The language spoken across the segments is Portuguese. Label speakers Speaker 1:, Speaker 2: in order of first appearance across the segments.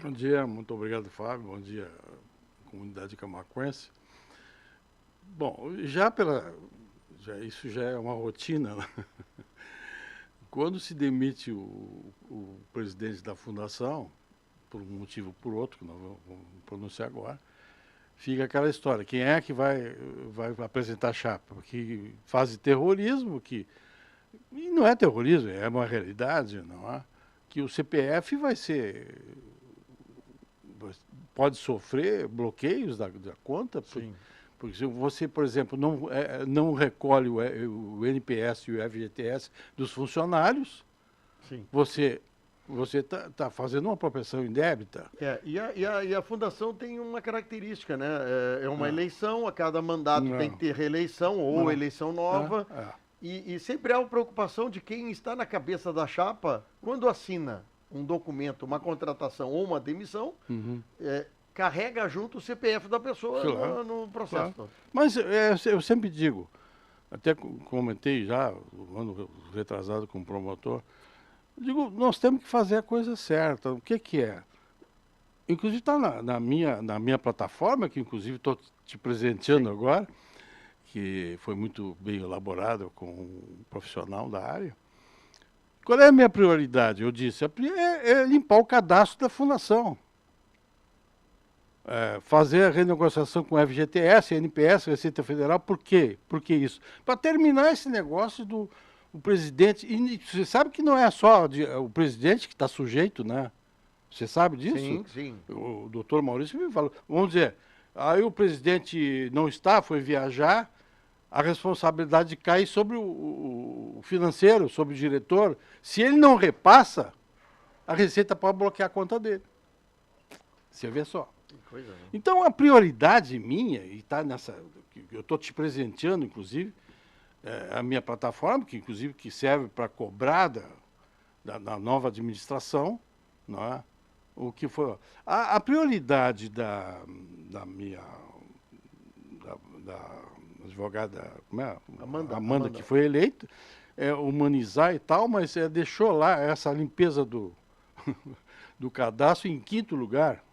Speaker 1: Bom dia, muito obrigado, Fábio. Bom dia, comunidade camaquense. Bom, isso já é uma rotina, né? Quando se demite o presidente da fundação, por um motivo ou por outro, que nós vamos pronunciar agora, fica aquela história, quem é que vai apresentar a chapa? Que faz terrorismo, e não é terrorismo, é uma realidade, não é? Que o CPF pode sofrer bloqueios da conta,
Speaker 2: Sim.
Speaker 1: porque se você, por exemplo, não recolhe o NPS e o FGTS dos funcionários,
Speaker 2: Sim.
Speaker 1: você está fazendo uma propensão indébita.
Speaker 2: E a fundação tem uma característica, né? É uma
Speaker 1: Ah,
Speaker 2: eleição, a cada mandato tem que
Speaker 1: não,
Speaker 2: ter reeleição ou
Speaker 1: não.
Speaker 2: eleição
Speaker 1: Ah,
Speaker 2: nova.
Speaker 1: ah,
Speaker 2: E sempre há uma preocupação de quem está na cabeça da chapa, quando assina um documento, uma contratação ou uma demissão,
Speaker 1: uhum,
Speaker 2: carrega junto o CPF da pessoa
Speaker 1: claro,
Speaker 2: no processo
Speaker 1: claro.
Speaker 2: todo.
Speaker 1: Mas eu sempre digo, até comentei já, o ano retrasado com o promotor, digo, nós temos que fazer a coisa certa. O que é? Inclusive está na minha plataforma, que inclusive estou te presenteando
Speaker 2: Sim.
Speaker 1: agora, que foi muito bem elaborada com um profissional da área. Qual é a minha prioridade? Eu disse, é limpar o cadastro da fundação. Fazer a renegociação com o FGTS, NPS, Receita Federal. Por quê? Por que isso? Para terminar esse negócio do o presidente. E você sabe que não é só o presidente que está sujeito, né? Você sabe disso?
Speaker 2: Sim, sim.
Speaker 1: O doutor Maurício me falou. Vamos dizer, aí o presidente não está, foi viajar, a responsabilidade cai sobre o financeiro, sobre o diretor. Se ele não repassa, a Receita pode bloquear a conta dele. Você vê só.
Speaker 2: Que coisa, né?
Speaker 1: Então a prioridade minha, e está nessa. Eu estou te presenteando, inclusive, a minha plataforma, que inclusive que serve para cobrar da nova administração, não é? O que foi. A prioridade da minha. Da advogada, como é? Amanda, que foi eleita, humanizar e tal, mas deixou lá essa limpeza do cadastro em quinto lugar.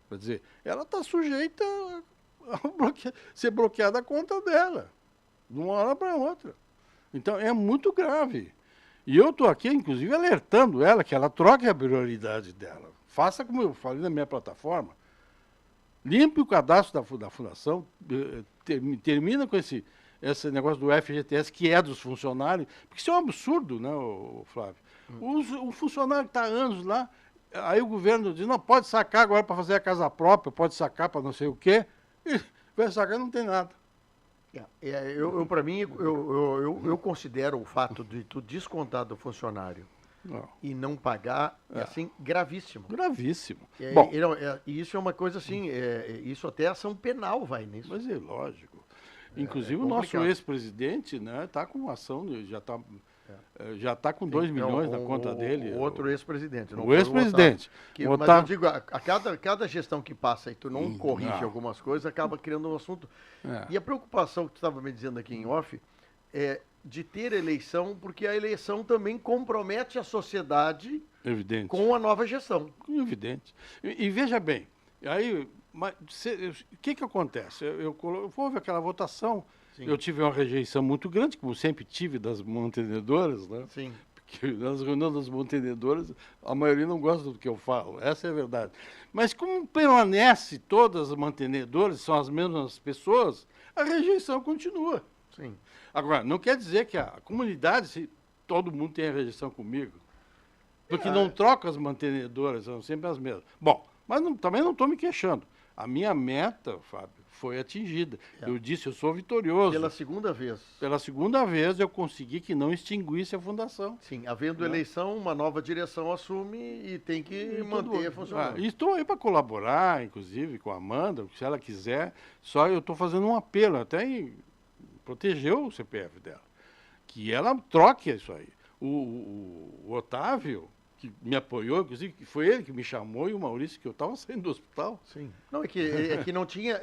Speaker 1: Quer dizer, ela está sujeita ser bloqueada a conta dela, de uma hora para outra. Então é muito grave. E eu estou aqui, inclusive, alertando ela que ela troque a prioridade dela. Faça como eu falei na minha plataforma. Limpe o cadastro da fundação, termina com esse negócio do FGTS, que é dos funcionários, porque isso é um absurdo, né, Flávio? O funcionário que está há anos lá, aí o governo diz, não, pode sacar agora para fazer a casa própria, pode sacar para não sei o quê, e vai sacar não tem nada.
Speaker 2: Para mim, eu considero o fato de tu descontar do funcionário
Speaker 1: Não,
Speaker 2: e não pagar, assim, gravíssimo.
Speaker 1: gravíssimo. Bom,
Speaker 2: E isso é uma coisa assim, isso até ação penal vai nisso.
Speaker 1: mas é lógico. Inclusive o nosso
Speaker 2: complicado.
Speaker 1: ex-presidente, né, está com ação, já tá com 2 milhões na conta dele.
Speaker 2: O outro ex-presidente. Não
Speaker 1: O
Speaker 2: foi
Speaker 1: ex-presidente.
Speaker 2: Otávio. Mas eu digo, cada gestão que passa e tu não corrige
Speaker 1: não.
Speaker 2: algumas coisas, acaba criando um assunto.
Speaker 1: É.
Speaker 2: E a preocupação que tu estava me dizendo aqui em off é de ter eleição, porque a eleição também compromete a sociedade
Speaker 1: Evidente.
Speaker 2: com a nova gestão.
Speaker 1: Evidente. E veja bem, aí, o que acontece? Houve aquela votação,
Speaker 2: Sim.
Speaker 1: eu tive uma rejeição muito grande, como sempre tive das mantenedoras, né?
Speaker 2: Sim.
Speaker 1: Porque nas reuniões das mantenedoras, a maioria não gosta do que eu falo, essa é a verdade. Mas como permanece todas as mantenedoras, são as mesmas pessoas, a rejeição continua.
Speaker 2: Sim.
Speaker 1: Agora, não quer dizer que a comunidade, se todo mundo tem a rejeição comigo, porque não troca as mantenedoras, são sempre as mesmas. Bom, mas também não estou me queixando. A minha meta, Fábio, foi atingida. Eu disse, eu sou vitorioso.
Speaker 2: Pela segunda vez.
Speaker 1: Pela segunda vez eu consegui que não extinguisse a fundação.
Speaker 2: Sim, havendo eleição, uma nova direção assume e tem que manter funcionando.
Speaker 1: E estou aí para colaborar, inclusive, com a Amanda, se ela quiser. Só eu estou fazendo um apelo, até em proteger o CPF dela. Que ela troque isso aí. O Otávio, que me apoiou, inclusive, que foi ele que me chamou, e o Maurício, que eu estava saindo do hospital.
Speaker 2: Sim. Não, é que não tinha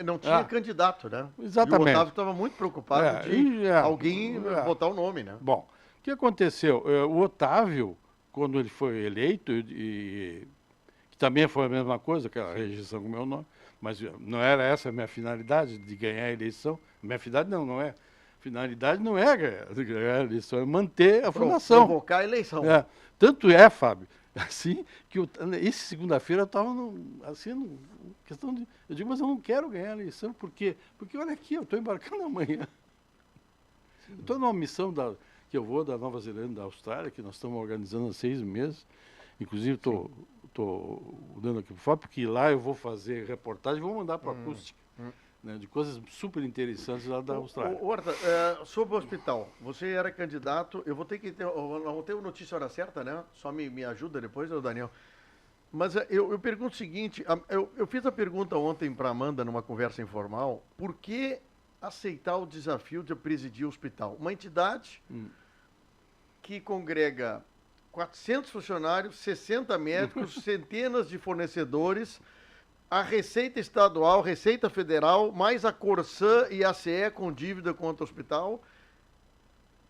Speaker 2: candidato, né?
Speaker 1: Exatamente.
Speaker 2: E o Otávio estava muito preocupado de alguém botar o nome, né?
Speaker 1: Bom, o que aconteceu? O Otávio, quando ele foi eleito, que também foi a mesma coisa, aquela rejeição com o meu nome, mas não era essa a minha finalidade de ganhar a eleição. Minha finalidade não é. Finalidade não é ganhar a eleição, é manter a fundação.
Speaker 2: Provocar a eleição.
Speaker 1: Tanto é, Fábio, assim, que esse segunda-feira eu estava assim, questão de. Eu digo, mas eu não quero ganhar a eleição, por quê? Porque olha aqui, eu estou embarcando amanhã. Estou numa missão que eu vou da Nova Zelândia, da Austrália, que nós estamos organizando há 6 meses. Inclusive, estou dando aqui para o Fábio, porque lá eu vou fazer reportagem e vou mandar para a acústica. Né, de coisas super interessantes lá da Austrália.
Speaker 2: Horta, sobre o hospital, você era candidato, eu vou ter que ter, não tenho notícia hora certa, né? Só me ajuda depois, Daniel. Mas eu pergunto o seguinte, eu fiz a pergunta ontem para Amanda numa conversa informal, por que aceitar o desafio de presidir o hospital? Uma entidade que congrega 400 funcionários, 60 médicos, centenas de fornecedores, a Receita Estadual, Receita Federal, mais a Corsã e a CE com dívida contra o hospital.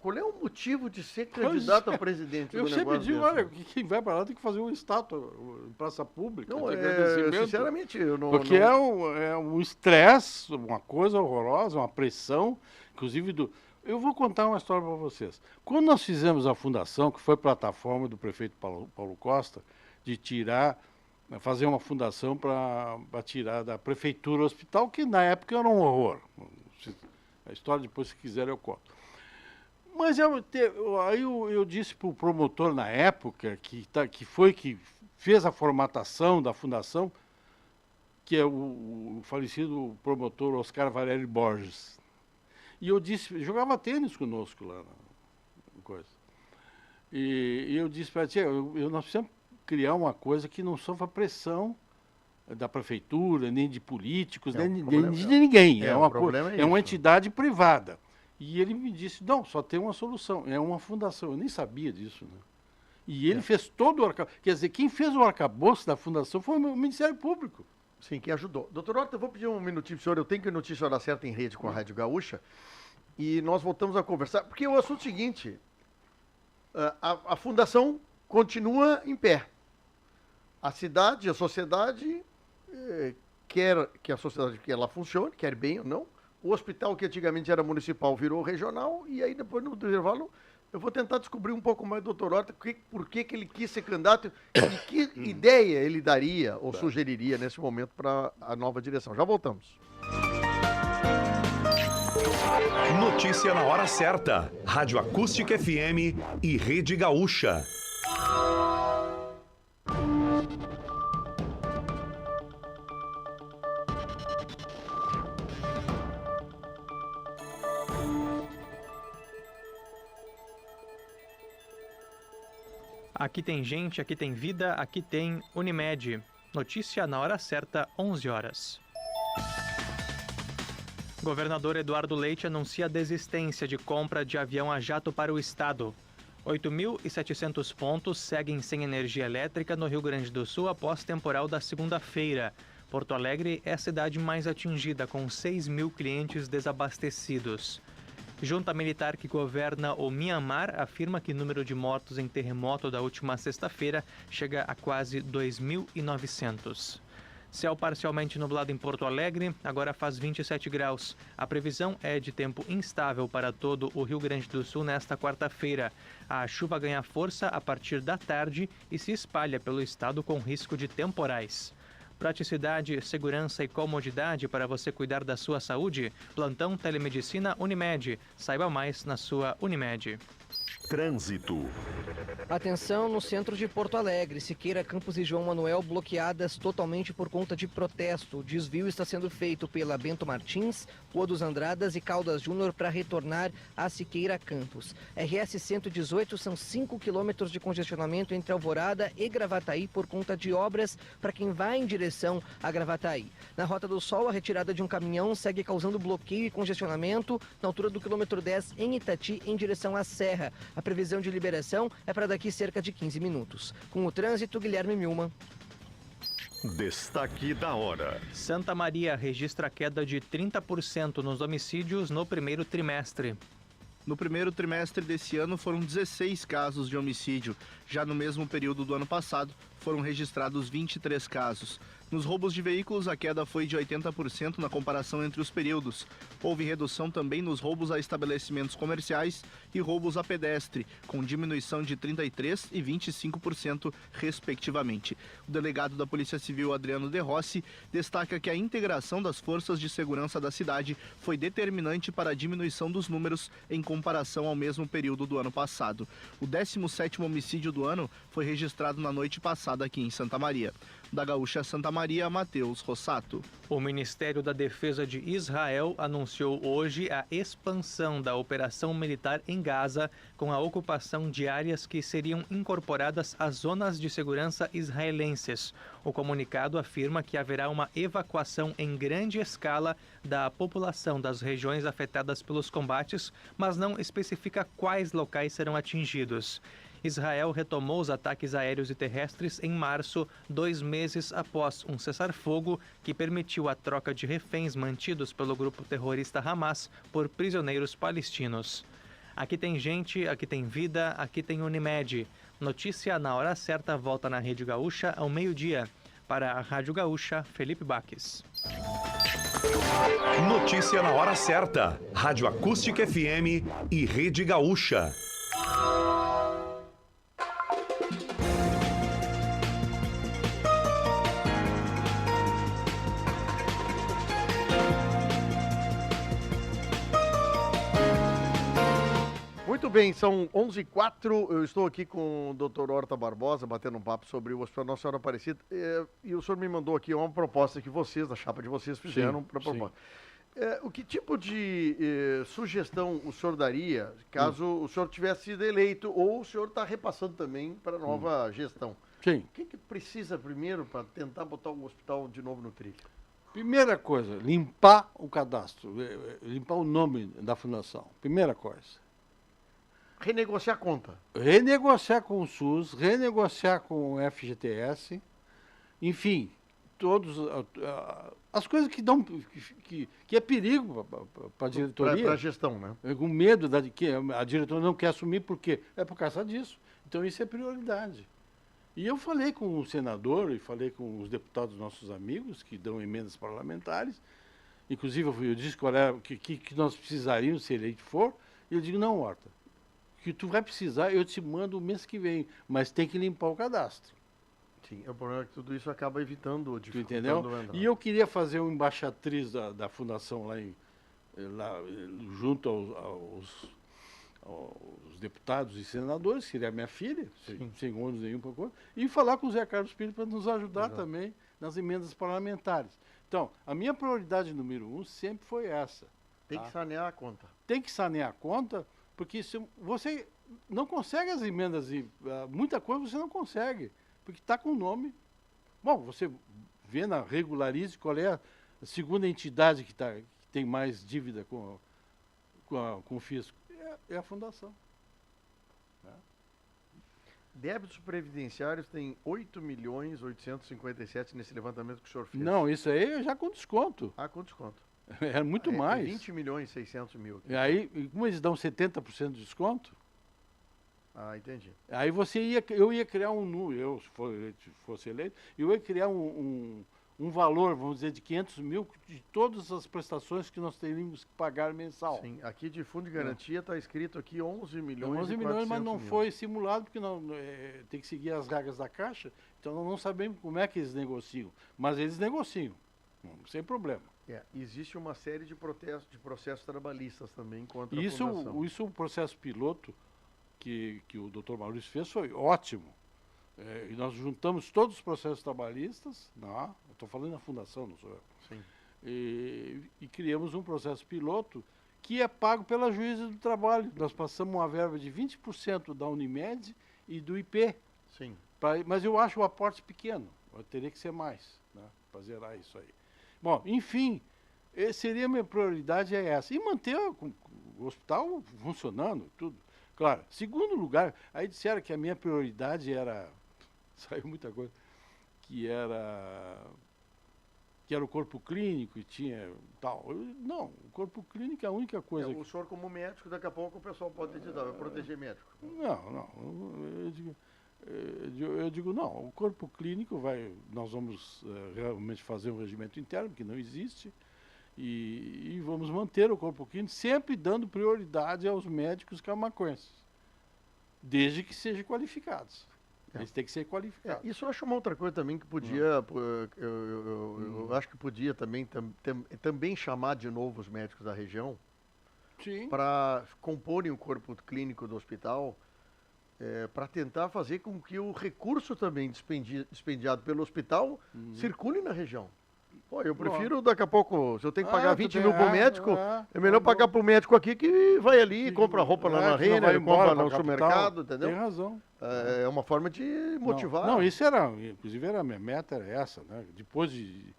Speaker 2: Qual é o motivo de ser candidato a presidente
Speaker 1: do negócio? Eu sempre digo, olha, quem vai para lá tem que fazer uma estátua em praça pública.
Speaker 2: Não, sinceramente, eu não...
Speaker 1: Porque é um estresse, uma coisa horrorosa, uma pressão, inclusive Eu vou contar uma história para vocês. Quando nós fizemos a fundação, que foi plataforma do prefeito Paulo Costa, de fazer uma fundação para tirar da prefeitura o hospital, que na época era um horror. A história depois, se quiser, eu conto. Mas aí eu disse para o promotor na época, que fez a formatação da fundação, que é o falecido promotor Oscar Valério Borges. E eu disse, jogava tênis conosco lá na coisa. E eu disse para ele, nós precisamos criar uma coisa que não sofra pressão da prefeitura, nem de políticos, nem de ninguém. É uma entidade privada. E ele me disse, não, só tem uma solução, é uma fundação. Eu nem sabia disso, né? E ele fez todo o arcabouço. Quer dizer, quem fez o arcabouço da fundação foi o Ministério Público.
Speaker 2: Sim, que ajudou. Doutor Horta, eu vou pedir um minutinho para o senhor. Eu tenho que notícia hora certa em rede com a Rádio Gaúcha. E nós voltamos a conversar. Porque o assunto é o seguinte, a fundação continua em pé. A cidade, a sociedade quer que a sociedade ela funcione, quer bem ou não. O hospital, que antigamente era municipal, virou regional. E aí, depois, no intervalo, eu vou tentar descobrir um pouco mais do doutor Horta por que ele quis ser candidato e que ideia ele daria ou sugeriria nesse momento para a nova direção. Já voltamos.
Speaker 3: Notícia na hora certa. Rádio Acústica FM e Rede Gaúcha.
Speaker 4: Aqui tem gente, aqui tem vida, aqui tem Unimed. Notícia na hora certa, 11 horas. Governador Eduardo Leite anuncia a desistência de compra de avião a jato para o estado. 8.700 pontos seguem sem energia elétrica no Rio Grande do Sul após temporal da segunda-feira. Porto Alegre é a cidade mais atingida, com 6.000 clientes desabastecidos. Junta militar que governa o Mianmar afirma que o número de mortos em terremoto da última sexta-feira chega a quase 2.900. Céu parcialmente nublado em Porto Alegre, agora faz 27 graus. A previsão é de tempo instável para todo o Rio Grande do Sul nesta quarta-feira. A chuva ganha força a partir da tarde e se espalha pelo estado com risco de temporais. Praticidade, segurança e comodidade para você cuidar da sua saúde? Plantão Telemedicina Unimed. Saiba mais na sua Unimed.
Speaker 3: Trânsito.
Speaker 5: Atenção no centro de Porto Alegre. Siqueira, Campos e João Manuel bloqueadas totalmente por conta de protesto. O desvio está sendo feito pela Bento Martins, Rua dos Andradas e Caldas Júnior para retornar a Siqueira Campos. RS 118 são 5 quilômetros de congestionamento entre Alvorada e Gravataí por conta de obras para quem vai em direção a Gravataí. Na Rota do Sol, a retirada de um caminhão segue causando bloqueio e congestionamento na altura do quilômetro 10 em Itati em direção à Serra. A previsão de liberação é para daqui cerca de 15 minutos. Com o trânsito, Guilherme Milman.
Speaker 3: Destaque da hora.
Speaker 4: Santa Maria registra queda de 30% nos homicídios no primeiro trimestre.
Speaker 6: No primeiro trimestre desse ano foram 16 casos de homicídio. Já no mesmo período do ano passado, foram registrados 23 casos. Nos roubos de veículos, a queda foi de 80% na comparação entre os períodos. Houve redução também nos roubos a estabelecimentos comerciais e roubos a pedestre, com diminuição de 33% e 25%, respectivamente. O delegado da Polícia Civil, Adriano De Rossi, destaca que a integração das forças de segurança da cidade foi determinante para a diminuição dos números em comparação ao mesmo período do ano passado. O 17º homicídio do ano foi registrado na noite passada aqui em Santa Maria. Da Gaúcha Santa Maria, Matheus Rossato.
Speaker 4: O Ministério da Defesa de Israel anunciou hoje a expansão da operação militar em Gaza, com a ocupação de áreas que seriam incorporadas às zonas de segurança israelenses. O comunicado afirma que haverá uma evacuação em grande escala da população das regiões afetadas pelos combates, mas não especifica quais locais serão atingidos. Israel retomou os ataques aéreos e terrestres em março, 2 meses após um cessar-fogo que permitiu a troca de reféns mantidos pelo grupo terrorista Hamas por prisioneiros palestinos. Aqui tem gente, aqui tem vida, aqui tem Unimed. Notícia na hora certa volta na Rede Gaúcha ao meio-dia. Para a Rádio Gaúcha, Felipe Baques.
Speaker 3: Notícia na hora certa. Rádio Acústica FM e Rede Gaúcha.
Speaker 2: Muito bem, são 11h04, eu estou aqui com o Dr. Horta Barbosa, batendo um papo sobre o Hospital Nossa Senhora Aparecida, e o senhor me mandou aqui uma proposta que vocês, da chapa de vocês, fizeram para proposta. O que tipo de sugestão o senhor daria, caso o senhor tivesse sido eleito, ou o senhor está repassando também para a nova gestão?
Speaker 1: Sim.
Speaker 2: O que precisa primeiro para tentar botar o hospital de novo no trilho?
Speaker 1: Primeira coisa, limpar o cadastro, limpar o nome da fundação, primeira coisa.
Speaker 2: Renegociar a conta.
Speaker 1: Renegociar com o SUS, renegociar com o FGTS, enfim, todos as coisas que dão que é perigo para a diretoria.
Speaker 2: Para a gestão, né?
Speaker 1: Com medo que a diretoria não quer assumir, porque é por causa disso. Então isso é prioridade. E eu falei com o senador e falei com os deputados nossos amigos que dão emendas parlamentares. Inclusive eu disse qual era que nós precisaríamos se eleito for. E eu digo, não, Horta, que tu vai precisar, eu te mando o mês que vem, mas tem que limpar o cadastro.
Speaker 2: Sim, o problema é que tudo isso acaba evitando,
Speaker 1: entendeu? E eu queria fazer uma embaixatriz da fundação lá junto aos deputados e senadores, que seria a minha filha, sem ônus nenhum para coisa, e falar com o Zé Carlos Pires para nos ajudar também nas emendas parlamentares. Então, a minha prioridade número 1 sempre foi essa.
Speaker 2: Tem que sanear a conta.
Speaker 1: Tem que sanear a conta, porque se você não consegue as emendas e muita coisa você não consegue, porque está com o nome. Bom, você vê na Regularize qual é a segunda entidade que tem mais dívida com o fisco. É a fundação.
Speaker 2: Débitos previdenciários tem 8.857 nesse levantamento que o senhor fez.
Speaker 1: Não, isso aí é já com desconto.
Speaker 2: Ah, com desconto.
Speaker 1: É muito mais.
Speaker 2: 20.600.000.
Speaker 1: E aí, como eles dão 70% de desconto?
Speaker 2: Ah, entendi.
Speaker 1: Aí eu ia criar se fosse eleito, eu ia criar um valor, vamos dizer, de 500 mil de todas as prestações que nós teríamos que pagar mensal.
Speaker 2: Sim, aqui de fundo de garantia está escrito aqui 11 milhões
Speaker 1: 11 milhões, mas não foi simulado, porque tem que seguir as regras da Caixa, então nós não sabemos como é que eles negociam. Mas eles negociam, sem problema.
Speaker 2: Existe uma série de processos trabalhistas também contra a fundação.
Speaker 1: Isso, o processo piloto que o doutor Maurício fez foi ótimo. E nós juntamos todos os processos trabalhistas, estou falando da fundação, não sou eu.
Speaker 2: Sim.
Speaker 1: E criamos um processo piloto que é pago pela juíza do trabalho. Nós passamos uma verba de 20% da Unimed e do IP.
Speaker 2: Sim.
Speaker 1: Mas eu acho o aporte pequeno, teria que ser mais, para zerar isso aí. Bom, enfim, seria a minha prioridade é essa. E manter o hospital funcionando, tudo. Claro, segundo lugar, aí disseram que a minha prioridade era, saiu muita coisa, que era que era o corpo clínico e tinha tal. Não, o corpo clínico é a única coisa...
Speaker 2: O senhor como médico, daqui a pouco o pessoal pode dizer, vai proteger médico.
Speaker 1: Não, eu digo não, o corpo clínico nós vamos realmente fazer um regimento interno, que não existe, e vamos manter o corpo clínico sempre dando prioridade aos médicos camaquenses, desde que sejam qualificados. Eles têm que ser qualificados.
Speaker 2: Isso eu acho uma outra coisa também que podia, eu acho que podia também chamar de novo os médicos da região para comporem o corpo clínico do hospital, para tentar fazer com que o recurso também dispendiado pelo hospital circule na região. Pô, eu prefiro daqui a pouco, se eu tenho que pagar 20 mil para o médico, é melhor pagar para o médico aqui que vai ali, compra roupa lá na Renner, compra no supermercado, entendeu?
Speaker 1: Tem razão.
Speaker 2: É uma forma de motivar.
Speaker 1: Não, inclusive a minha meta era essa, né? Depois de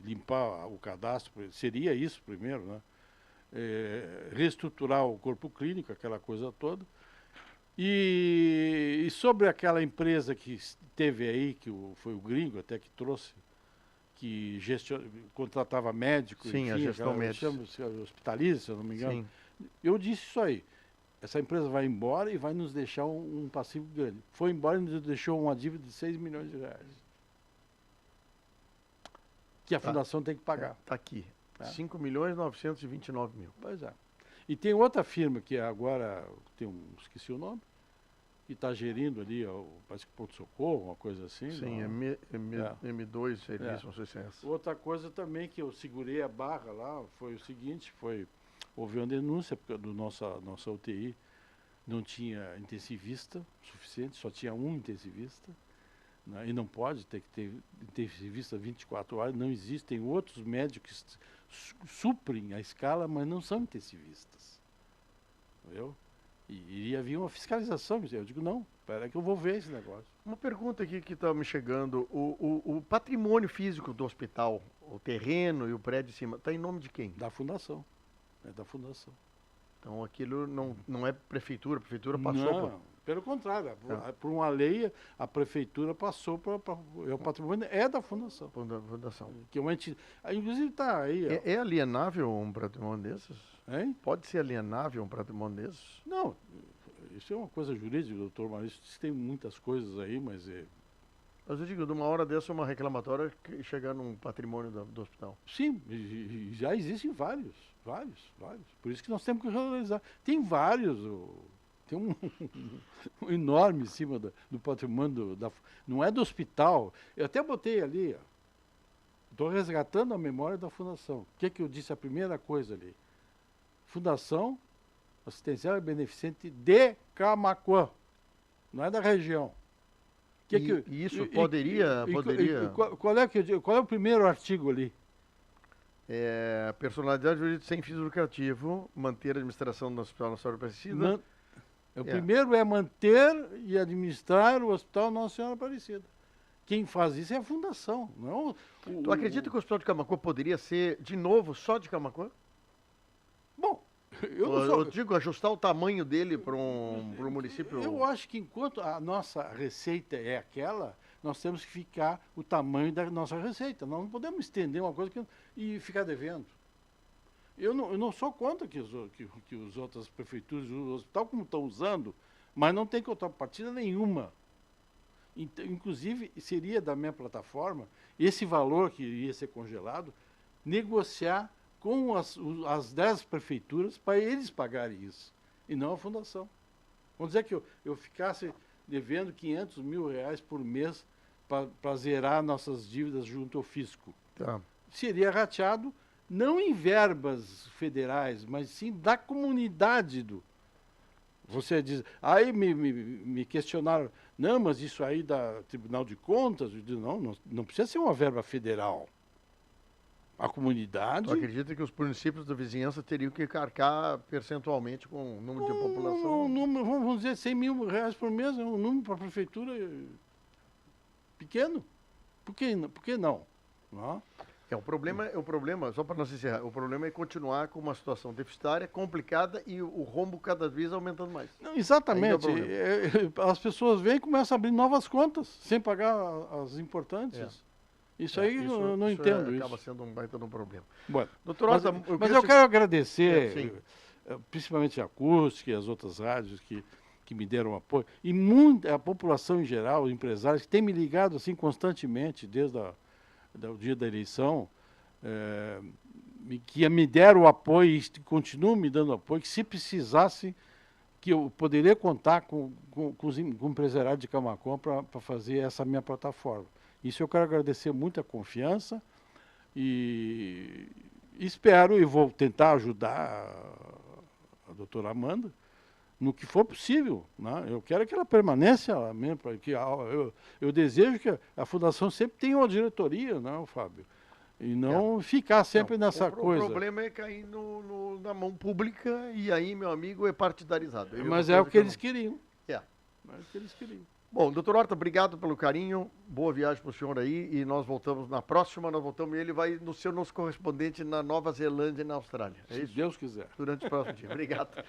Speaker 1: limpar o cadastro, seria isso primeiro, né? Reestruturar o corpo clínico, aquela coisa toda. E sobre aquela empresa que teve aí, que foi o gringo até que trouxe, que contratava médico,
Speaker 2: sim, enfim, a gestão médica,
Speaker 1: hospitaliza, se eu não me engano. Sim. Eu disse isso aí. Essa empresa vai embora e vai nos deixar um passivo grande. Foi embora e nos deixou uma dívida de 6 milhões de reais. Que a fundação tem que pagar.
Speaker 2: Está aqui. 5.929.000.
Speaker 1: Pois é. E tem outra firma que agora, esqueci o nome, que está gerindo ali, parece que Porto Socorro, uma coisa assim.
Speaker 2: Sim, M2 Serviço, não sei se é essa.
Speaker 1: Outra coisa também que eu segurei a barra lá foi o seguinte, houve uma denúncia, porque nossa UTI não tinha intensivista suficiente, só tinha um intensivista, né, e não pode ter que ter intensivista 24 horas, não existem outros médicos que suprem a escala, mas não são intensivistas. Entendeu? E iria vir uma fiscalização. Eu digo, não, espera que eu vou ver esse negócio.
Speaker 2: Uma pergunta aqui que está me chegando. O patrimônio físico do hospital, o terreno e o prédio de cima, está em nome de quem?
Speaker 1: Da fundação. É da fundação.
Speaker 2: Então aquilo não é prefeitura, a prefeitura passou
Speaker 1: não, pelo contrário, por uma lei, a prefeitura passou para o patrimônio é da fundação.
Speaker 2: Fundação.
Speaker 1: Que é uma entidade, inclusive está aí.
Speaker 2: É alienável um patrimônio desses?
Speaker 1: Hein?
Speaker 2: Pode ser alienável um patrimônio desses?
Speaker 1: Não, isso é uma coisa jurídica, doutor Maurício, tem muitas coisas aí, mas
Speaker 2: Mas eu digo, de uma hora dessa, uma reclamatória chegar num patrimônio do hospital.
Speaker 1: Sim, já existem vários. Por isso que nós temos que regularizar. Tem vários, tem um enorme em cima do patrimônio, não é do hospital. Eu até botei ali, estou resgatando a memória da fundação. O que eu disse a primeira coisa ali? Fundação Assistencial e Beneficente de Camaquã, não é da região.
Speaker 2: E isso poderia...
Speaker 1: Qual é o primeiro artigo ali?
Speaker 2: Personalidade jurídica sem fins lucrativos, manter a administração do Hospital Nossa Senhora Aparecida.
Speaker 1: O primeiro é manter e administrar o Hospital Nossa Senhora Aparecida. Quem faz isso é a fundação. Não,
Speaker 2: tu acredita que o Hospital de Camaquã poderia ser, de novo, só de Camaquã?
Speaker 1: Bom,
Speaker 2: eu digo, ajustar o tamanho dele para um município...
Speaker 1: Eu acho que enquanto a nossa receita é aquela, nós temos que ficar o tamanho da nossa receita. Nós não podemos estender uma coisa e ficar devendo. Eu não sou contra que as outras prefeituras o hospital como estão usando, mas não tem contrapartida nenhuma. Inclusive, seria da minha plataforma, esse valor que iria ser congelado, negociar com as 10 prefeituras para eles pagarem isso, e não a fundação. Vamos dizer que eu ficasse devendo 500 mil reais por mês para zerar nossas dívidas junto ao fisco.
Speaker 2: Tá.
Speaker 1: Seria rateado não em verbas federais, mas sim da comunidade do... Você diz... Aí me questionaram, não, mas isso aí da Tribunal de Contas? Eu digo, não precisa ser uma verba federal. A comunidade...
Speaker 2: Tu acredita que os municípios da vizinhança teriam que arcar percentualmente com o número de população?
Speaker 1: Vamos dizer, 100 mil reais por mês é um número para a prefeitura pequeno. Por que não? Não?
Speaker 2: O problema, só para nós encerrar, o problema é continuar com uma situação deficitária, complicada e o rombo cada vez aumentando mais.
Speaker 1: Não, exatamente. As pessoas vêm e começam a abrir novas contas, sem pagar as importantes. Isso aí eu não entendo isso.
Speaker 2: Acaba sendo um baita de um problema.
Speaker 1: Bueno,
Speaker 2: Doutor
Speaker 1: mas
Speaker 2: Horta,
Speaker 1: eu quero agradecer,
Speaker 2: sim.
Speaker 1: principalmente a Acústica e as outras rádios que me deram apoio, e a população em geral, os empresários, que têm me ligado assim constantemente desde o dia da eleição, que me deram apoio e continuam me dando apoio, que se precisasse, que eu poderia contar com o empresariado de Camaquã para fazer essa minha plataforma. Isso eu quero agradecer muito a confiança e espero e vou tentar ajudar a doutora Amanda no que for possível, né? Eu quero que ela permaneça lá mesmo, porque eu desejo que a Fundação sempre tenha uma diretoria, né, Fábio? E não ficar sempre nessa coisa.
Speaker 2: O problema é cair na mão pública e aí, meu amigo, é partidarizado.
Speaker 1: Mas é o que eles queriam.
Speaker 2: É.
Speaker 1: Mas é o que eles queriam.
Speaker 2: Bom, doutor Horta, obrigado pelo carinho, boa viagem para o senhor aí e nós voltamos na próxima, e ele vai ser nosso correspondente na Nova Zelândia e na Austrália. É isso?
Speaker 1: Se Deus quiser.
Speaker 2: Durante o próximo dia. Obrigado.